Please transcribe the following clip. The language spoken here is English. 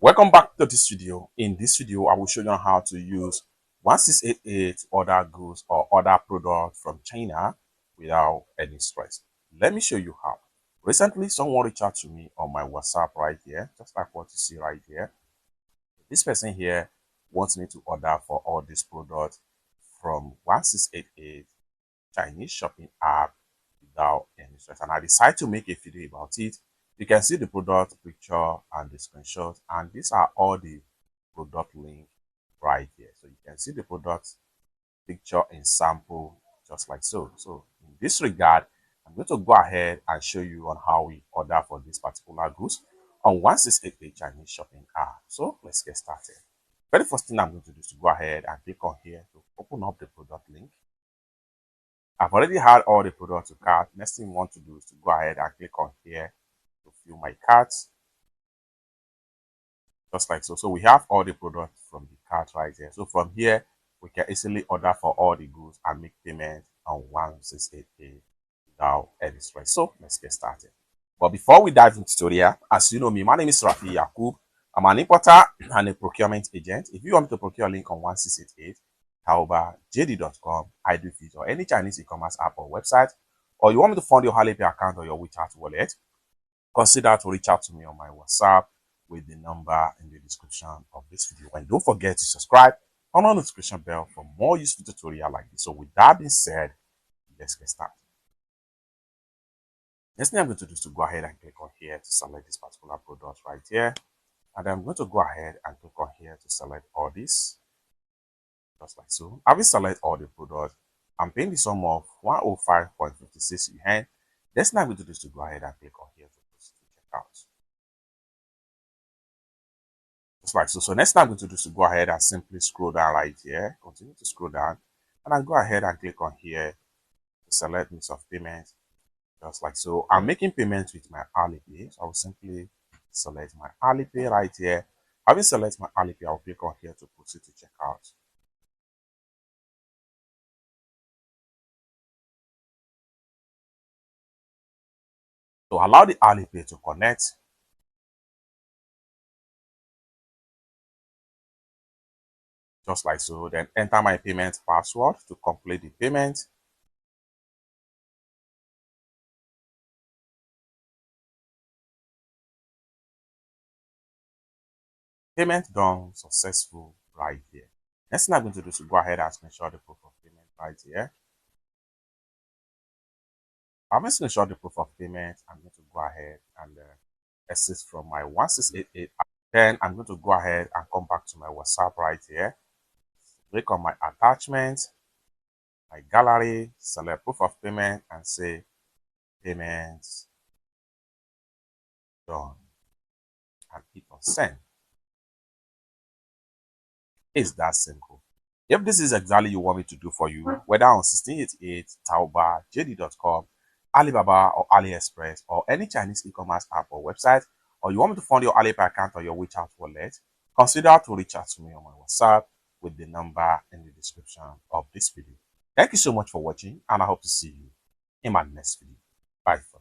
Welcome back to this video. In this video, I will show you how to use 1688 order goods or order products from China without any stress. Let me show you how. Recently, someone reached out to me on my WhatsApp right here, just like what you see right here. This person here wants me to order for all these products from 1688 Chinese shopping app without any stress. And I decided to make a video about it. You can see the product picture and the screenshot, and these are all the product link right here. So you can see the product picture in sample just like so. So in this regard, I'm going to go ahead and show you on how we order for this particular goods on 1688 Chinese shopping app. So let's get started. Very first thing I'm going to do is to go ahead and click on here to open up the product link. I've already had all the products to cart. Next thing I want to do is to go ahead and click on here to fill my cart. Just like so. So we have all the products from the cart right here. So from here, we can easily order for all the goods and make payment on 1688 without any stress. So let's get started. But before we dive into tutorial, as you know me, my name is Rafi Yakub. I'm an importer and a procurement agent. If you want me to procure a link on 1688, Taobao, JD.com, iDoFit, or any Chinese e-commerce app or website, or you want me to fund your Alipay account or your WeChat wallet, consider to reach out to me on my WhatsApp with the number in the description of this video. And don't forget to subscribe, turn on the notification bell for more useful tutorials like this. So with that being said, let's get started. Next thing I'm going to do is to go ahead and click on here to select this particular product right here. And I'm going to go ahead and click on here to select all this. Just like so. Having selected all the products, I'm paying the sum of 105.56 yuan. Next thing I'm going to do is to go ahead and click on here to proceed to check out. Just like so. So next thing I'm going to do is to go ahead and simply scroll down right here. Continue to scroll down. And I'll go ahead and click on here to select means of payment. Just like so. I'm making payments with my Alipay. So I will simply select my Alipay right here. Having selected my Alipay, I'll click on here to proceed to check out. So allow the Alipay to connect. Just like so. Then enter my payment password to complete the payment. Payment done successful right here. Next thing I'm going to do is to go ahead and screenshot the proof of payment right here. Having screenshot the proof of payment, I'm going to go ahead and exit from my 1688. Then I'm going to go ahead and come back to my WhatsApp right here. Click on my attachment, my gallery, select proof of payment, and say payments done. And hit on send. It's that simple. If this is exactly you want me to do for you, whether on 1688, Taobao, JD.com, Alibaba or AliExpress or any Chinese e-commerce app or website, or you want me to fund your Alipay account or your WeChat wallet, consider to reach out to me on my WhatsApp with the number in the description of this video. Thank you so much for watching, and I hope to see you in my next video. Bye.